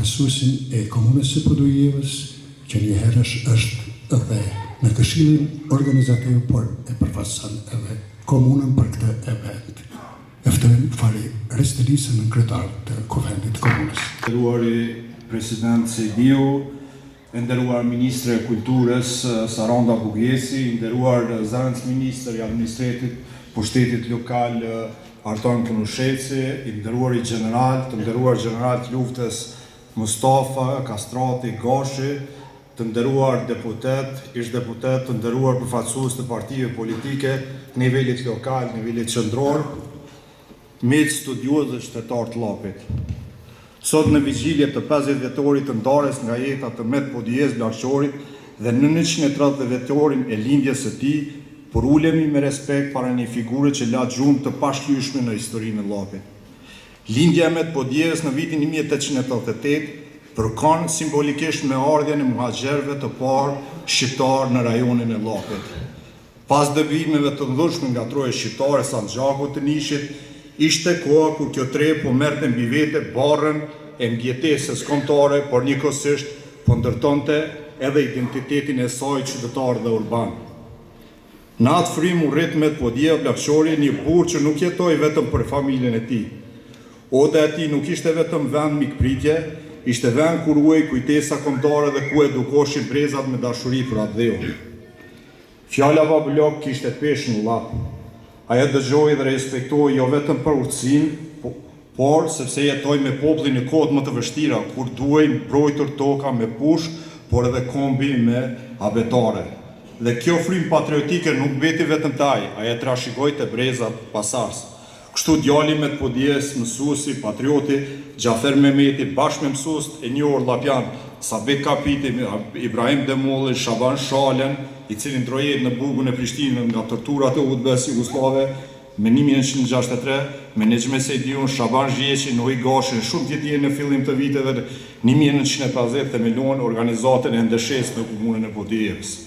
përfaqësuesin e komunës së Podujevës, që njëherësh është edhe në Këshillin Organizativ, por e përfaqëson edhe komunën për këtë event. Eftojmë fari Restelisën në kryetar të Kuvendit të Komunës. Nderuari President Sejdiu, nderuar Ministre e Kulturës Saranda Bugesi, nderuar Zëvendës Ministër i Administratit Pushtetit Lokal Arton Kunusheci, nderuari General, të nderuar General të Luftës Mustafa Kastrati Gashi, të nderuar deputet, ish deputet, të nderuar përfaqësues të partive politike, nivelit lokal, nivelit qendror, miq studiues dhe qytetar të Llapit. Sot në vigjilje të 50 vjetorit të ndarjes nga jeta të Met Podujevës Bllaqçorit dhe në 130 vjetorin e lindjes së tij, por ulemi me respekt para një figure që la gjumë të pashlyeshme në historinë e Llapit. Lindja e Met Podujevës në vitin 1888 përkon simbolikisht me ardhjen e muhaxherëve të parë shqiptar në rajonin e Llapit. Pas dëbimeve të ndryshme nga troja shqiptare Sanxhaku të Nishit, ishte koha kur kjo tre po merrte mbi vete barrën e mbjetesës kombëtare, por njëkohësisht po ndërtonte edhe identitetin e saj qytetar dhe urban. Në atë frym u rrit Met Podujeva Bllaqçori, një burr që nuk jetoi vetëm për familjen e tij. Oda e tij nuk ishte vetëm vend mikpritje, ishte vend ku ruhej kujtesa kombëtare dhe ku edukoshin brezat me dashuri për atë dheu. Fjala babulok kishte peshë në llap. Ajo dëgjoi dhe respektoi jo vetëm për urtësinë, por sepse jetoi me popullin në kohët më të vështira, kur duhej mbrojtur toka me pushk, por edhe kombi me abetare. Dhe kjo frym patriotike nuk mbeti vetëm taj, ajo trashëgoi te brezat pasars. Kështu djali Met Podujevës, mësuesi, patrioti, Gjafer Mehmeti, bashkë me mësues e njohur llapjan, Sabit Kapiti, Ibrahim Demolli, Shaban Shalen, i cili ndroi jetë në burgun e Prishtinës nga torturat e udhëves jugoslave, me 1963, me Nexhme Sejdiun, Shaban Zhieqi, Nohi Gashin, shumë tjetër në fillim të viteve 1950 themeluan organizatën e ndeshesë në komunën e Podujevës.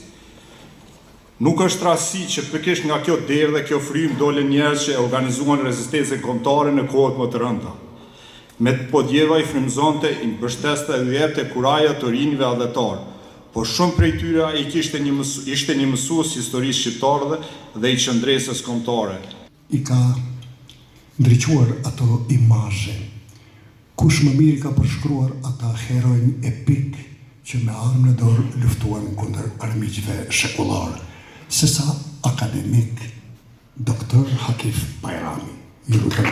Nuk është rasti që pikërisht nga kjo derë dhe kjo frym dole njerëz që organizuan rezistencën kombëtare në kohët më të rënda. Met Podujeva i frymëzonte, i mbështeste dhe i jepte kuraja të rinjve adhetar, por shumë prej tyre ishte një mësues historisë shqiptare dhe i qendresës kombëtare. I ka ndriquar ato imazhe. Kush më mirë ka përshkruar ata heronj epik që me armë në dorë luftuan kundër armiqve shekullar, sesa akademik Dr. Hakif Bajrami. Ju lutem.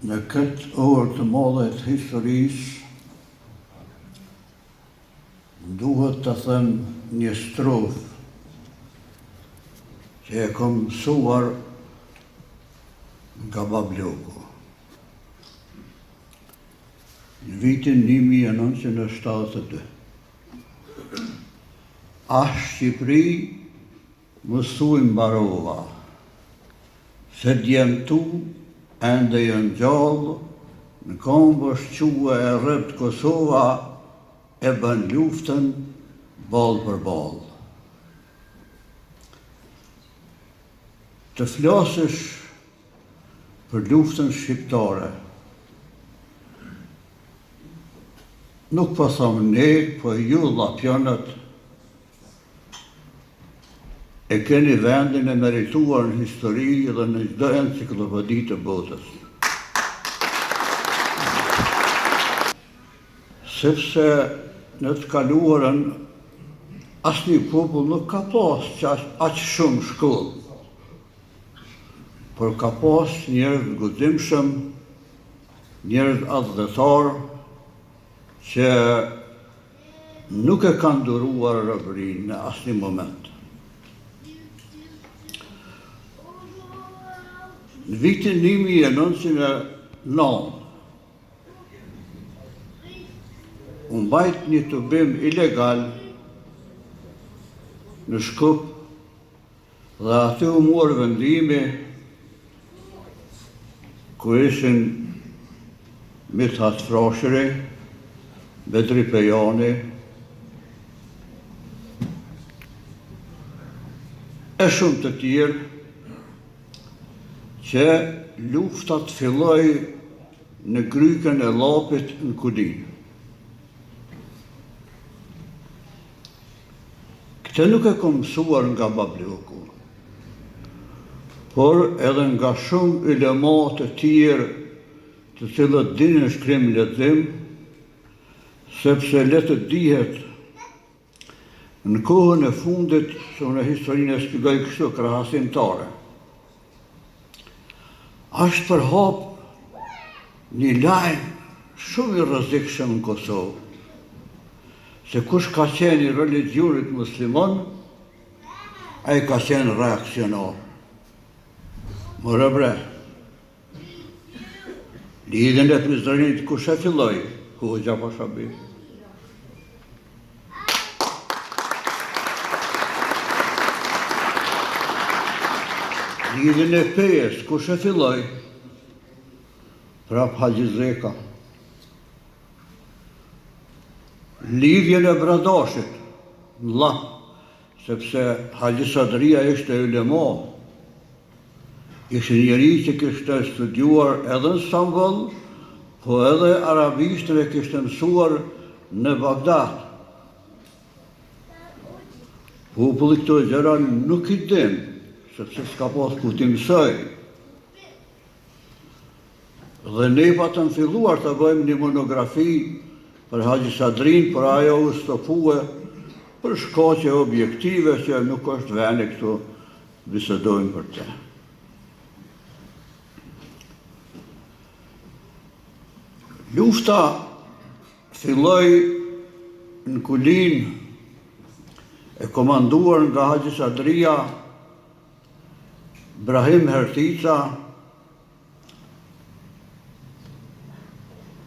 Në këtë orë të madhe të historisë, duhet të them një strofë që e kam mësuar nga babloku. Në vitin 1972. A Shqipëri mësui mbarova, se djem tu ende janë gjallë, në kombë shqua e rrët Kosova e bën luftën ballë për ballë. Të flasësh për luftën shqiptare, nuk po thamë ne, po ju llapjanët e keni vendin e merituar në histori dhe në çdo enciklopedi të botës. Sepse në të kaluarën asnjë popull nuk ka pas aq shumë shkollë, por ka pas njerëz guximshëm, njerëz adhëtar që nuk e kanë duruar robërinë në asnjë moment. Në vitin 1909, u mbajt një tubim ilegal në Shkup dhe aty u morë vendimi ku ishin Mithat Frashëri, Bedri Pejani, e shumë të tjerë, që luftat filloi në Grykën e Llapit në Kulin. Këtë nuk e kom mësuar nga Babloku, por edhe nga shumë ulema të tjerë të cilët dinin shkrim lexim, sepse le të dihet në kohën e fundit, që në historinë e shpjegoj kështu krahasimtare, është përhap një lajm shumë i rrezikshëm në Kosovë, se kush ka qenë i religionit musliman, ai ka qenë reaksionar. More bre, lidhjen e Prizrenit kush e filloi? Hoxha Pashabi. Lidhjen e fejes kush e filloi? Prap Haxhi Zeka. Lidhjen e Bradashit, vlla, sepse Haxhi Sadria ishte ulema, ishte njeri që kishte studiuar edhe në Stamboll, po edhe arabishtën e kishte mësuar në Bagdad. Populli këto gjëra nuk i din, sepse s'ka pas ku t'i mësoj. Dhe ne patëm filluar të bëjmë një monografi për Haxhi Sadrin, për ajo u stopue për shkaqe objektive që nuk është veni këtu bisedojmë për te. Lufta filloi në Kulin, e komanduar nga Haxhi Sadria, Brahim Hertica,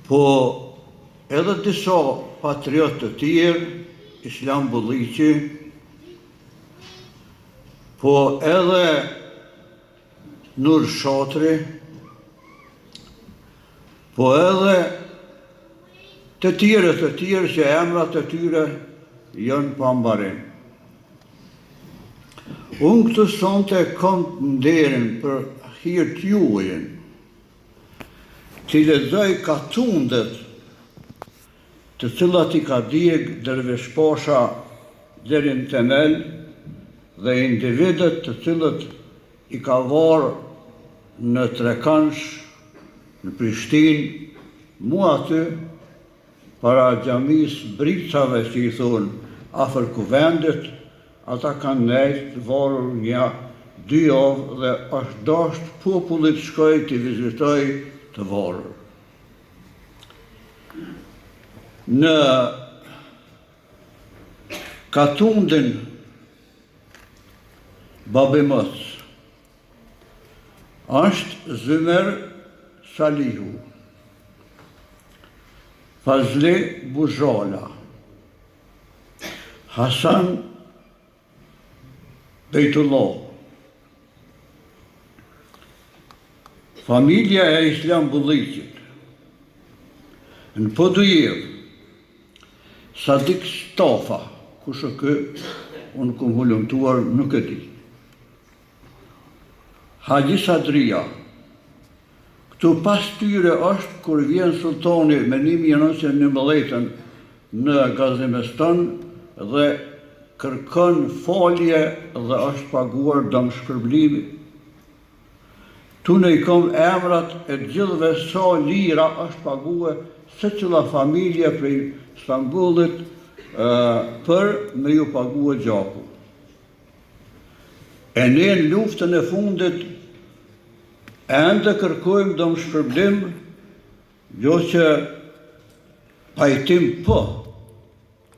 po edhe disa patriotë të tjerë, Islam Bulliqi, po edhe Nur Shatri, po edhe të tjerë që emrat e tyre janë pa mbarim. Unë këtë sonte kam nderin për hir t'juajin, që lexoj katundet të cilat i ka djeg Dervish Pasha deri në temel dhe individet të cilët i ka varë në Trekansh, në Prishtinë, mua aty, para xhamis Bricave që i thonë, afër kuvendit, ata kanë nejtë varur një 2 javë dhe është dashur popullit shkoj të vizitoj të varur. Në katundin Babimos është Zymer Salihu, Fazli Buzhala, Hasan Bejtullah, familja e Islam Bulliqit, në Podujev, Sadik Stafa, kush kë, unë kom hullumtuar nuk e di. Haxhi Sadria, këtu pas tyre është kur vjen sultani me 1911 në Gazimestan dhe kërkon falje dhe është paguar dëmshpërblimi. Tu ne i kom emrat e gjithëve sa lira është paguar secila familje prej Stambollit për me ju paguar gjaku. E ne në luftën e fundit ende kërkojmë dëmshpërblim, jo që pajtim po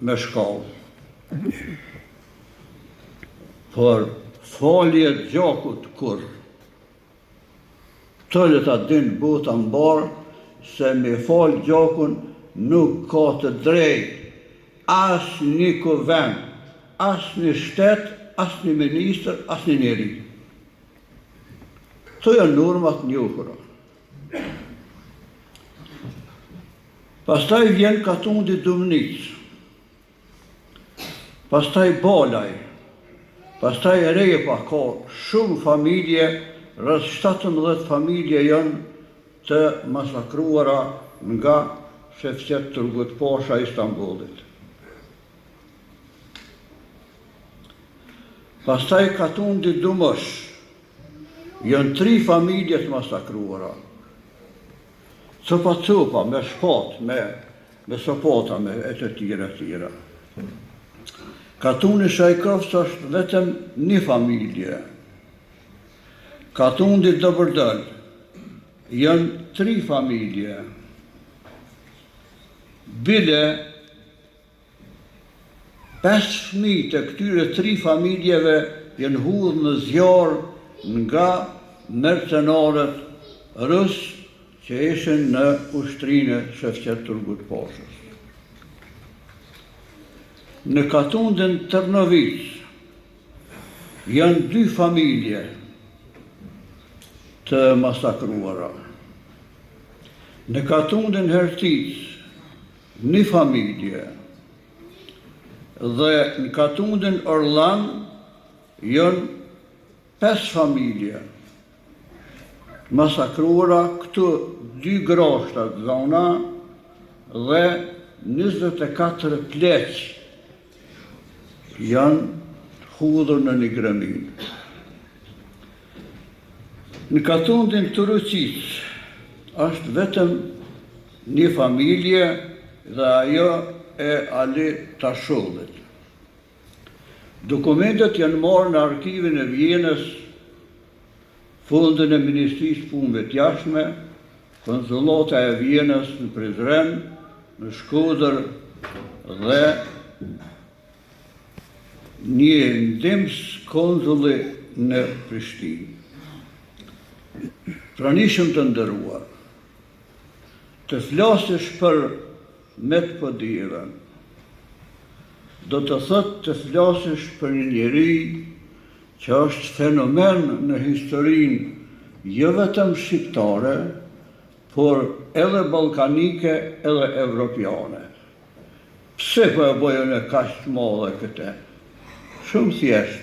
me shkallë. Por falje gjakut kur. Tëllet a din bota mbarë se me falë gjakun nuk ka të drejt as një kuvend, as një shtet, as një minister, as një njeri. Këto janë normat njohura. Pastaj vjen katundi Dumnic, pastaj Balaj, pastaj Repa, ka shumë familje rreth 17 familje janë të masakruara nga Shefqet Turgut Pasha i Istanbulit. Pastaj Katundi Dumësh, janë 3 familje të masakruara. Copa, me shpat, me sopota, me e të tjera. Katuni Shajkovës është vetëm 1 familje. Katundi Dobërdal, janë 3 familje. Bile, 5 fëmijë të këtyre 3 familjeve janë hudhur në zjarr nga mercenarët rusë që ishin në ushtrinë e Shefqet Turgut Pashës. Në Katundin Tërnovic janë 2 familje të masakruara. Në Katundin Hertic 1 familje. Dhe në Katundin Orlan janë 5 familje masakruara, këtu 2 groshta zona dhe 24 pleq janë hudhur në një grëmin. Në Katundin Turuqic është vetëm 1 familje dhe ajo e Ali Tashullit. Dokumentet janë marrë në arkivin e Vjenës, fundin e Ministrisë Punëve të Jashtme, konsullata e Vjenës në Prizren, në Shkodër dhe një ndihmës konsulli në Prishtinë. Pranishëm të nderuar, të flasësh për Medvedevën, do të thotë të flasësh për një njeri që është fenomen në historinë jo vetëm shqiptare, por edhe ballkanike edhe evropiane. Pse po e bojën e kaq të madhe këtë? Shumë thjesht.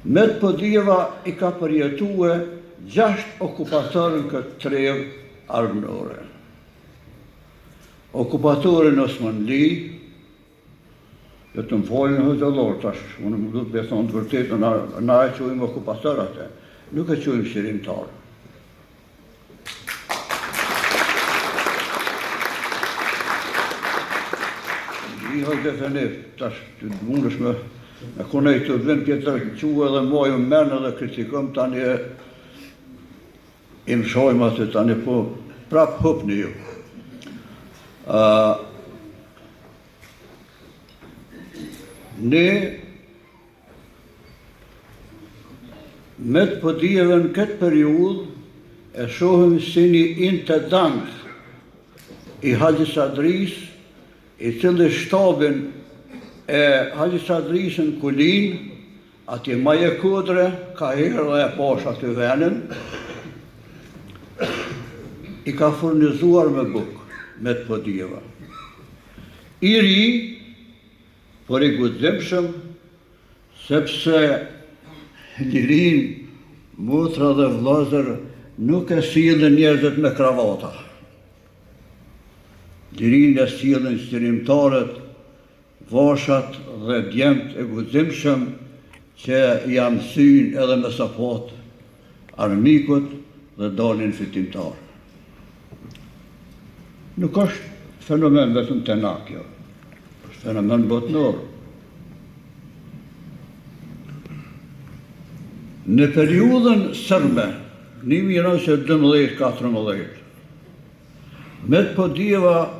Medvedeva i ka përjetue 6 okupatorën këtë trevë armënore. Okupatorin Osmanli, jo të më folin në hëzëllor, tash, unë më du të beson të vërtetë, na e qujmë okupator atë, nuk e qujmë shqirimtarë. I hëzëfenif, tash, të mundësh me kone i të vend pjetër qua edhe mojë më menë edhe kritikëm, tani e im shojmë atë, tani po prap hëpni ju. Ne Medvedevën këtë periudhë e shohim si një intendant i Haxhi Sadris, i cili shtabin e Haxhi Sadrisën Kulin, atje Maje Kodre, ka herë dhe e pash aty venin, i ka furnizuar me bukë Medvedeva. I ri, por i guximshëm, sepse lirin, motra dhe vllazër nuk e sillin njerëzit me kravata. Lirin e sillin shqirimtarët, vashat dhe djemt e guximshëm që jam mësyn edhe me sapat armikut dhe dalin fitimtar. Nuk është fenomen vetëm të na kjo, është fenomen botnor. Në periudhën sërbe, 1912-14, Medvedeva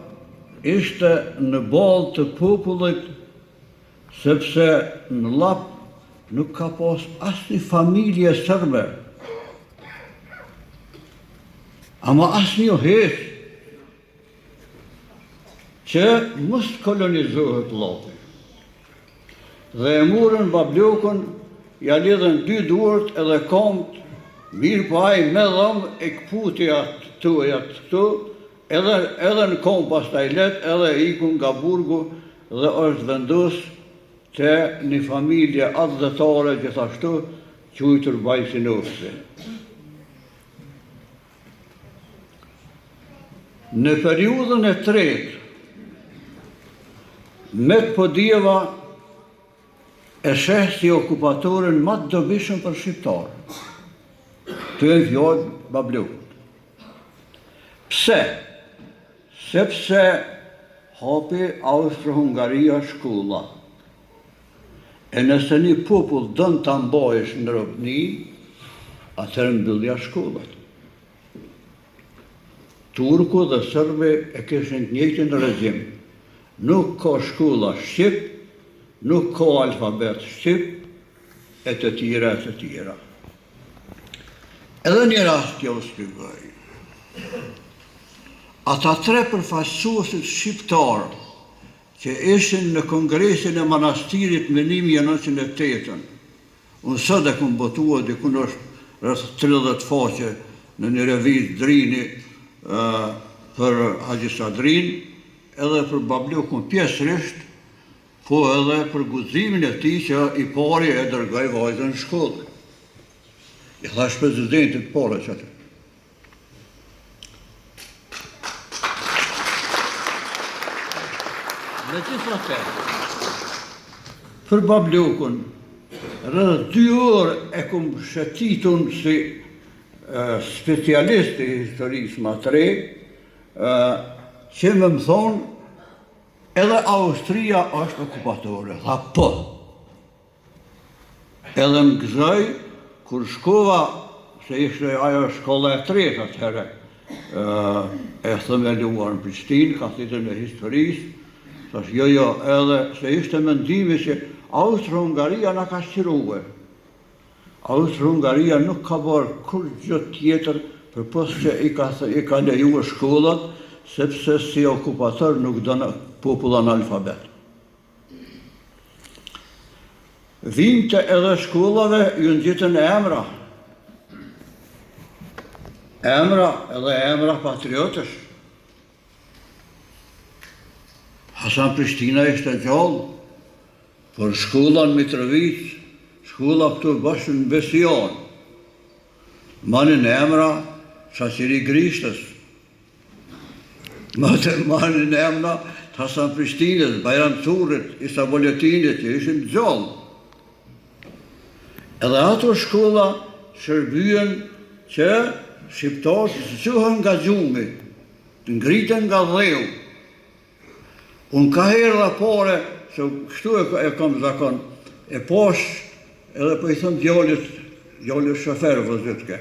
ishte në ballë të popullit, sepse në lap nuk ka pas asnjë familje sërbe, ama asnjë hes që mos kolonizohet llapi. Dhe e murën bablokun, ja lidhen 2 duart edhe komt, mirë po ai me dhëm e këputi atë këtu, edhe në kom pastaj let, edhe ikun nga burgu dhe është vendos të një familje adhetare gjithashtu quajtur Vajsinovci. Në periudhën e tretë, Met Podijeva e sheh si okupatorin më të dobishëm për shqiptarë. Të e fjallë Bableukut. Pse? Sepse hapi Austro-Hungaria shkolla. E nëse një popull dënë të mbajsh në robni, atëherë mbyllja shkollat. Turku dhe Sërbi e kishin të njëjtin regjim. Nuk ka shkolla shqip, nuk ka alfabet shqip, e të tjera. Edhe një rast kjo shpjegoj. Ata 3 përfaqësuesit shqiptarë që ishin në kongresin e manastirit me 1908, unë sot e këmë botua dikun është rreth 30 faqe në një revizë Drini për Haxhi Sadrin, edhe për Bableukun pjesërisht, po edhe për guximin e tij që i pari e dërgoi vajzën në shkollë. I thash presidentit parë që atë. Megjithatë, për Bableukun, rreth 2 orë e kum shëtitun si specialist i historisë më të re, që më thonë edhe Austria është okupatore. Tha po. Edhe më gëzoj, kur shkova, se ishte ajo shkolla e tretë atëherë, e themeluar në Prishtinë, katedrën e historisë, thash jo, edhe se ishte mendimi që Austro-Hungaria na ka shqirue. Austro-Hungaria nuk ka bërë kur gjë tjetër përpos që i ka lejuar shkollat, sepse si okupator nuk dënë popull analfabet. Vinte edhe shkollave ju ngjitën emra. Edhe emra patriotësh. Hasan Prishtina ishte gjallë, por shkolla në Mitrovic, shkolla këtu bashkë në Besion, manin emra Shaqiri Grishtës, manin emra të Hasan Prishtinës, Bajram Curit, Isa Boljetinit, që ishin gjallë. Edhe ato shkolla shërbyen që shqiptarët të quhen nga gjumi, të ngriten nga dheu. Unë ka herë dhe pare, se kështu e kam zakon, e posh, edhe po i thëmë djallit shofer vëzitke,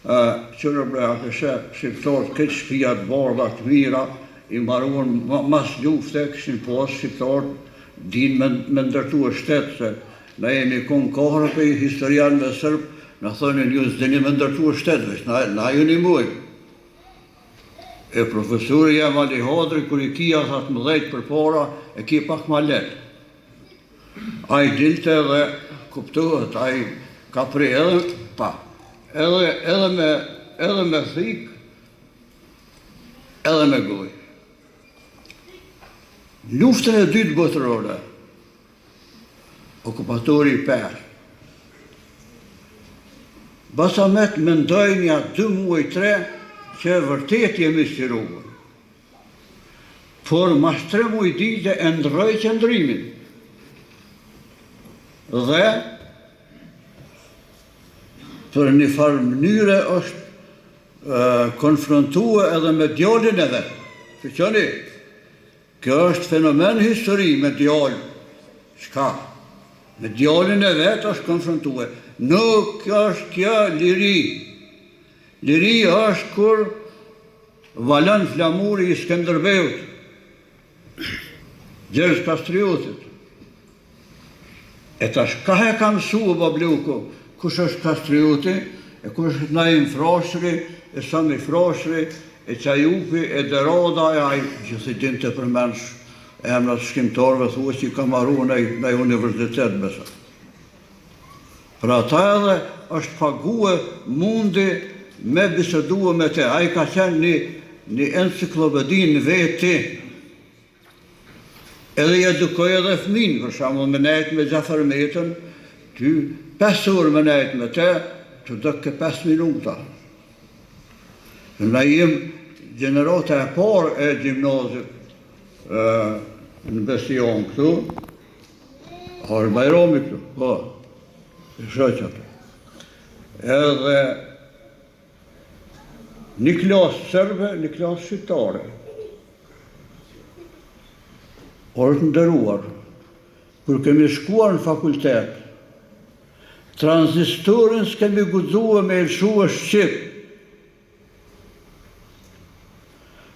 qërë bre akëshe shqiptarët këtë shpijat bardha të mira, i maruan mas lufte, këshin posh shqiptarët din me ndërtu e shtetë, se na jemi konë kohërë për i historianë me Sërbë, na thonin ju s'dini me ndërtu e shtetë, veç na ju një mujë. E profesori jam Ali Hodri, kër i kia thatë më dhejtë për para, e ki pak ma letë. A i dilte dhe kuptohet, a i ka prej edhe, pa, edhe me thik, edhe me goj. Luftën e dytë botërore, okupatori i parë, Basamet mendoj nja 2 muaj 3, që vërtet jemi shqiruar. Por mas 3 muaj dite e ndroj qëndrimin. Dhe për një farë mënyre është konfrontua edhe me djallin e vetë. Shqoni, kjo është fenomen histori me djallin. Shka? Me djallin e vetë është konfrontua. Nuk është kjo liri. Liri është kur valën flamuri i Skënderbeut, Gjergj Kastriotit. E tash ka e ka mësua Bableuku, kush është Kastrioti, e kush është Naim Frashëri, e Sami Frashëri, e Qajupi, e Deroda, e ai që si din të përmensh emrat shkrimtarëve, thua që i ka marru në universitet besa. Pra ata edhe është pague mundi me bisedua me te. A i ka qenë një enciklopedin në veti. Edhe i edukoj edhe fëmin, për shamu me nejtë me Gjafar Metën, ty 5 orë më nejtë me te, që dhe ke 5 minuta. Në jem gjenerata e parë e gjimnazit në Bestion këtu, Harë Bajromi këtu, po, e shëqët. Edhe një klasë sërbe, një klasë shqiptare. Orë nderuar, kur kemi shkuar në fakultet, tranzistorin s'kemi guxuar me lëshua Shqip.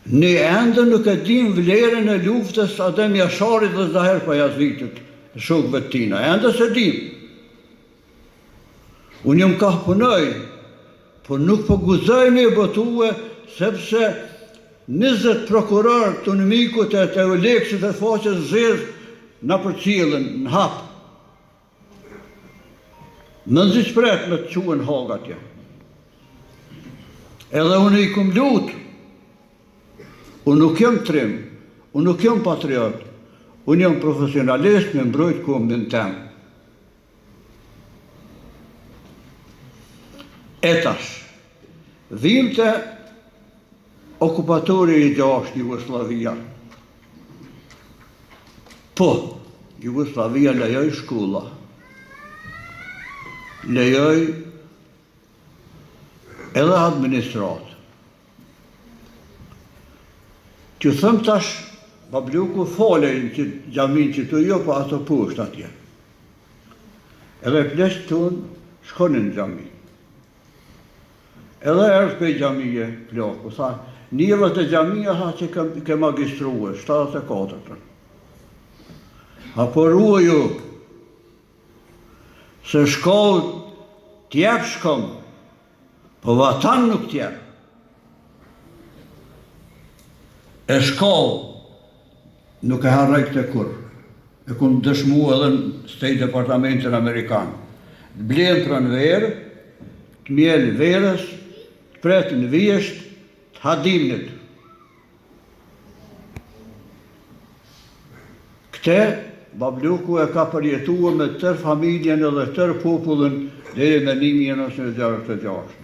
Ne ende nuk e dim vlerën e luftës Adem Jasharit dhe Zaher Pajazitit, shokëve të tina, ende se dim. Unë jam ka punoj, po nuk po guxoj me botue, sepse 20 prokuror të nëmikut e të Oleksit e faqës zezë në për qilën, në hapë. Në nëzi shpret me të quen hagatja. Edhe unë i kum lutë, unë nuk jam trim, unë nuk jam patriot, unë jam profesionalist me mbrojt kombin tem. Etash, vimte okupatori i gjashtë Jugoslavia. Po, Jugoslavia lejoj shkolla, lejoj edhe administratë. Që thëm tash, babluku folejnë që gjamin që të jo, po ato poshtë atje. Edhe pleshtë tunë shkonin gjami. Edhe erës për gjamije plakë, tha, njëvët e gjamija tha që ke magistruhe, 74. A por ruë ju, se shkollë tjep shkom, po vatan nuk tjep. E shkollë nuk e harrejt të kur, e kun dëshmu edhe në State Departamentin Amerikan. Blenë të rënë verë, të mjelë verës, të pretë në vjesht, të hadimnit. Këte, babluku e ka përjetua me tërë familjen edhe tërë popullin dhe me 1966.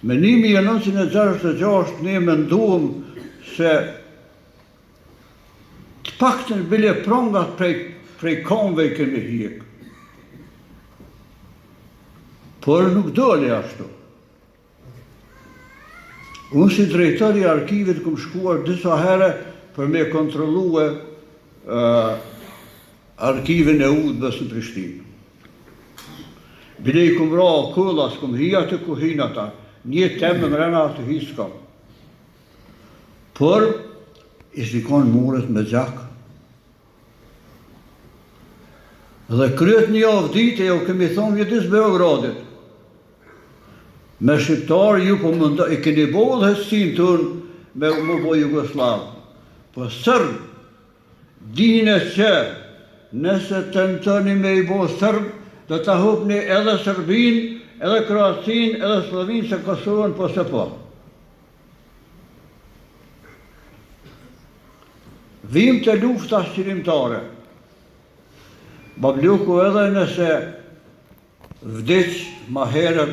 Me 1966 ne menduam se të paktën bile prongat prej konve i kemi hjek. Por nuk dole ashtu. Unë si drejtori i arkivit këm shkuar disa herë për me kontrollue arkivin e Udbës në Prishtinë. Bile i këm ra kullas, këm hija të kuhin ata, një temë më rena të hiska. Por, i shikon muret me gjak. Dhe kryet një avë dite, jo kemi thonë vjetis Beogradit. Me shqiptar ju po mundë, i keni bodhë hësin tërnë me më po Jugoslavë. Po sërbë, dine që nëse të nëtëni me i bo sërbë, dhe të hupni edhe Sërbin, edhe Kroacin, edhe Slovinë, se Kosovën, po se po. Vim të lufta shqirimtare. Babluku edhe nëse vdiq ma herët